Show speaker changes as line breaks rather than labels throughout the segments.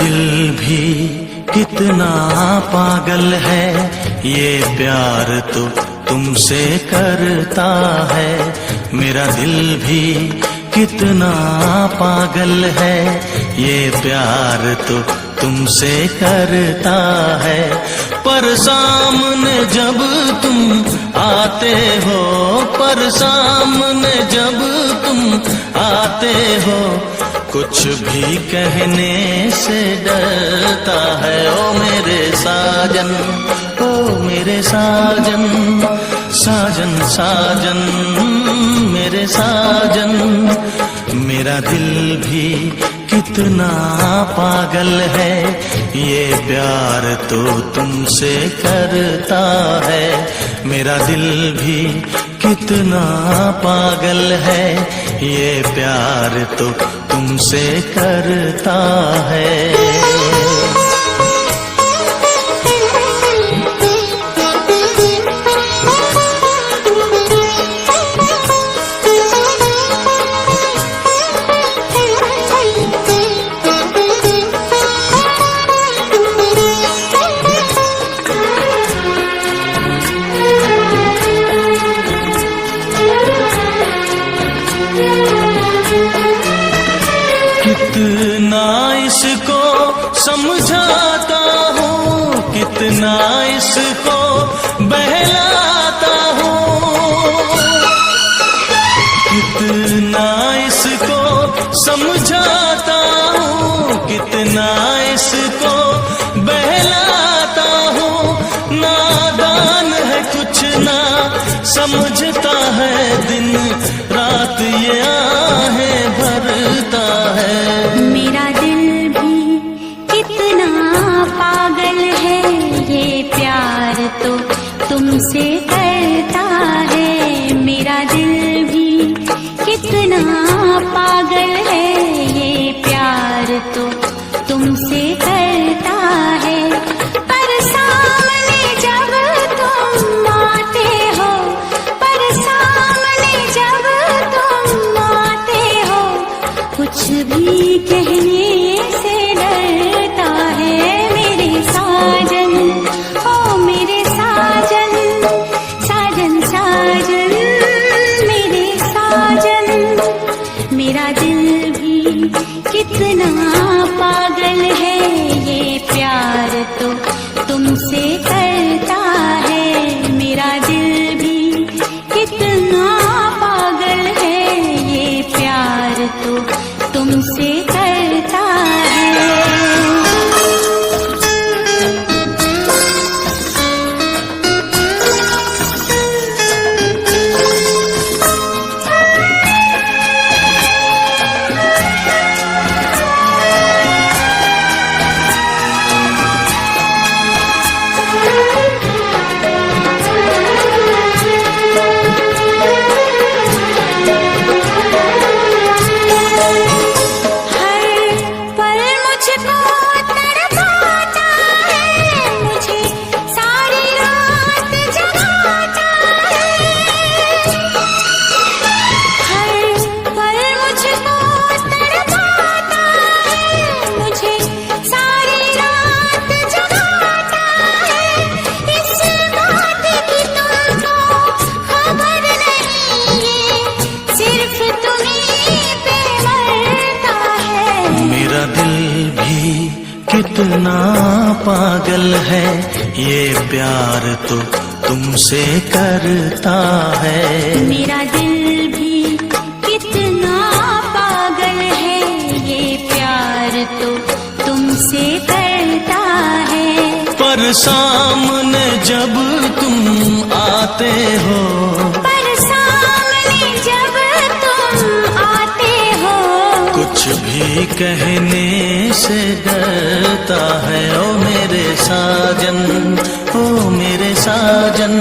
दिल भी कितना पागल है, ये प्यार तो तुमसे करता है। मेरा दिल भी कितना पागल है, ये प्यार तो तुमसे करता है। पर सामने जब तुम आते हो, पर सामने जब तुम आते हो, कुछ भी कहने से डरता है। ओ मेरे साजन, ओ मेरे साजन, साजन साजन मेरे साजन। मेरा दिल भी कितना पागल है, ये प्यार तो तुमसे करता है। मेरा दिल भी कितना पागल है, ये प्यार तो तुमसे करता है। कितना इसको समझाता हूँ, कितना इसको बहलाता हूँ, कितना इसको समझाता हूँ, कितना इसको बहलाता हूँ। नादान है कुछ ना समझता है, दिन रात ये आहें भरता है।
मेरा दिल भी कितना पागल है, ये प्यार तो तुमसे करता है। मेरा दिल भी कितना पागल है, ये प्यार तो तुमसे करता है। पर सामने जब तुम आते हो, पर सामने जब तुम आते हो, कुछ भी कहने से डरता है। मेरे साजन, ओ मेरे साजन, साजन साजन मेरे साजन। मेरा दिल भी कितना पागल है, ये प्यार तो तुमसे करता है। मेरा दिल भी कितना पागल है, ये प्यार तो तुमसे करता है।
कितना पागल है, ये प्यार तो तुमसे करता है।
मेरा दिल भी कितना पागल है, ये प्यार तो तुमसे करता है।
पर सामने जब तुम आते हो,
पर सामने जब तुम आते हो,
कुछ भी कहने से डरता है। ओ मेरे साजन, ओ मेरे साजन,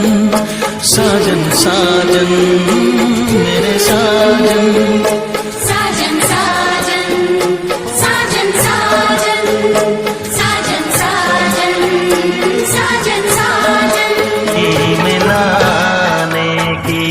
साजन साजन मेरे साजन।
साजन साजन साजन साजन साजन साजन साजन साजन
मिलाने की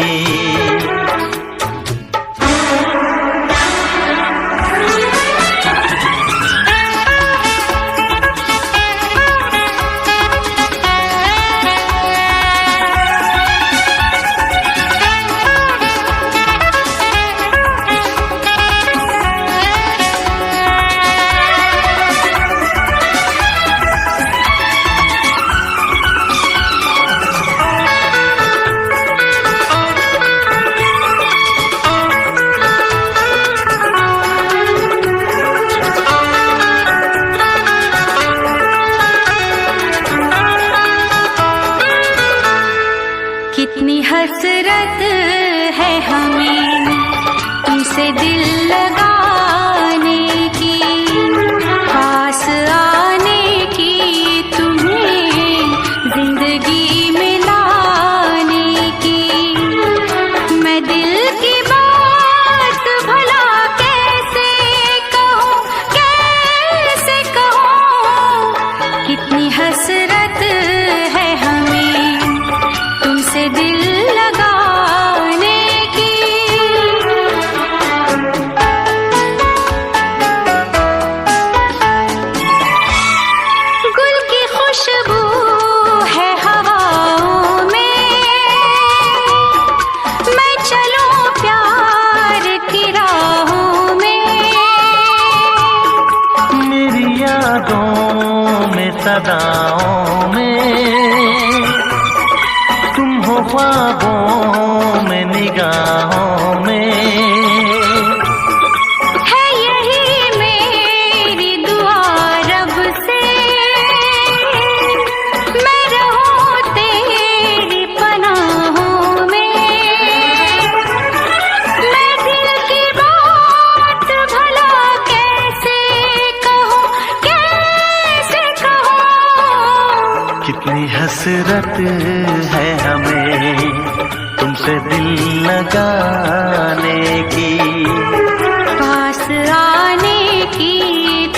तुमसे दिल लगाने की, पास आने की, तुम्हें जिंदगी में लाने की। मैं दिल की बात भला कैसे कहूँ, कैसे कहूँ, कितनी हसरत है हमें तुमसे दिल लगाने की। गुल की खुशबू है हवाओं में, मैं चलूं प्यार की राहों में।
मेरी यादों में सदाओं में, तुम हो ख्वाबों में निगाहों में।
है यही मेरी दुआ रब से, मैं रहूं तेरी पनाहों में। मैं दिल की बात भला कैसे कहूँ, कैसे कहूँ,
कितनी हसरत है हमें तुमसे दिल लगाने की,
पास आने की,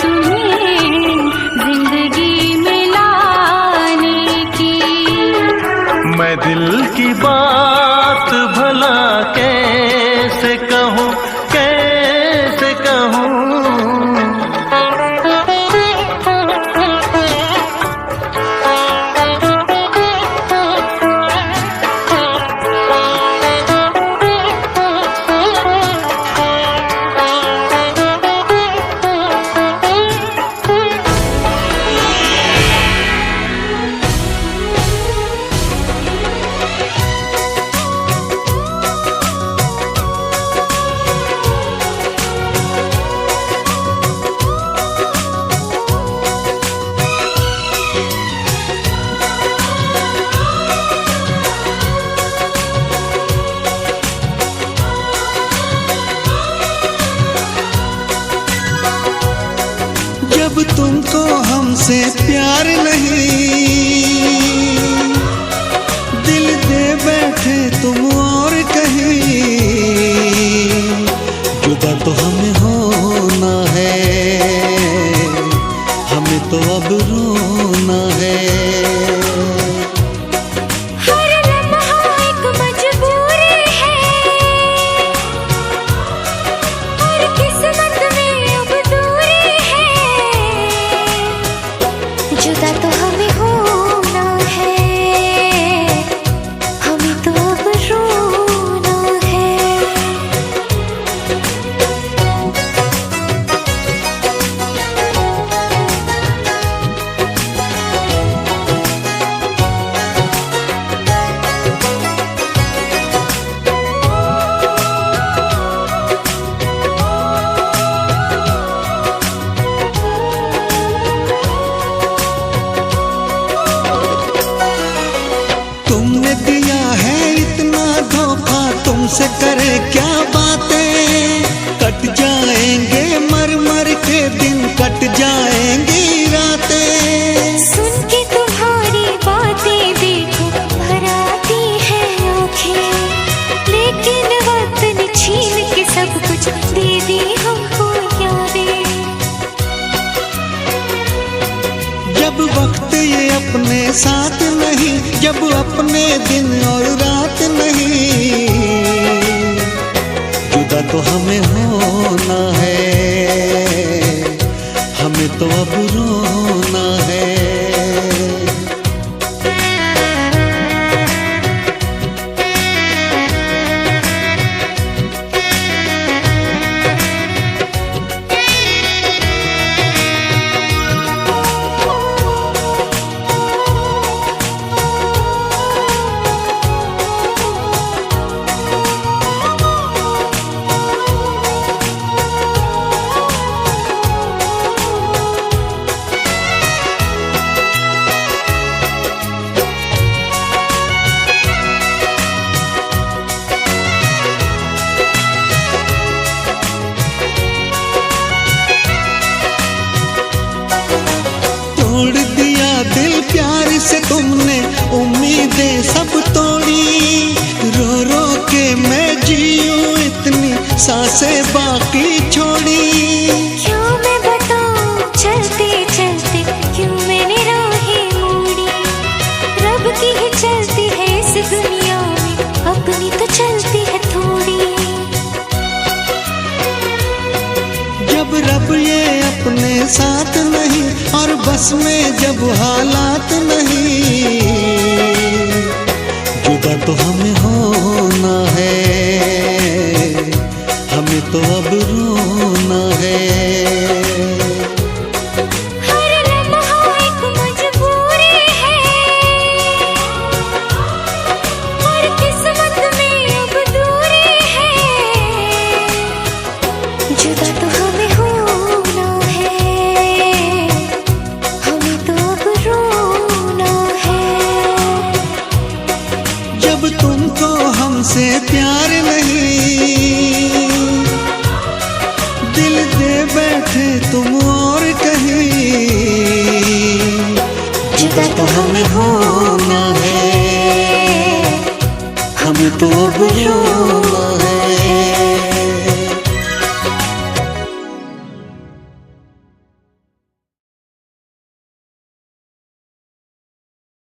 तुम्हें जिंदगी में लाने की।
मैं दिल की बात भला कैसे कहूँ, कैसे कहूँ।
जब तुमको हमसे प्यार नहीं, दिल दे बैठे तुम और कहीं। जुदा तो हमें होना है, हमें तो अब रोना है।
हर लम्हा एक मजबूरी है, और किस्मत में अब दूरी है। जुदा तो हमें होना है, हमें तो अब रोना है।
तुमने दिया है इतना धोखा, तुमसे करे क्या बातें। कट जाएंगे मर मर के दिन, कट जाएंगी रातें।
सुन के तुम्हारी बातें देखो भर आती है आँखें, लेकिन वक्त ने छीन के सब कुछ दे दी हमको यादें।
जब वक्त ये अपने साथ नहीं, जब अपने दिन और रात नहीं, जुदा उम्मीदें सब तोड़ी, रो रो के मैं जीऊं इतनी सांसें बाकी छोड़ी।
क्यों मैं बताऊं चलते चलते क्यों मैंने राहें मोड़ी, रब की ही चलती है इस दुनिया में, अपनी तो चलती है थोड़ी।
जब रब ये अपने साथ नहीं और बस में जब हालात नहीं, जुदा तो हमें होना है, हमें तो अब रोना है।
हर लम्हा एक मजबूरी है और किस्मत में अब दूरी है, जुदा तो हमें होना है, हमें तो अब रोना है।
जब तुमको हमसे प्यार नहीं, दिल दे बैठे तुम और कहीं, जुदा तो हमें होना है, हमें तो अब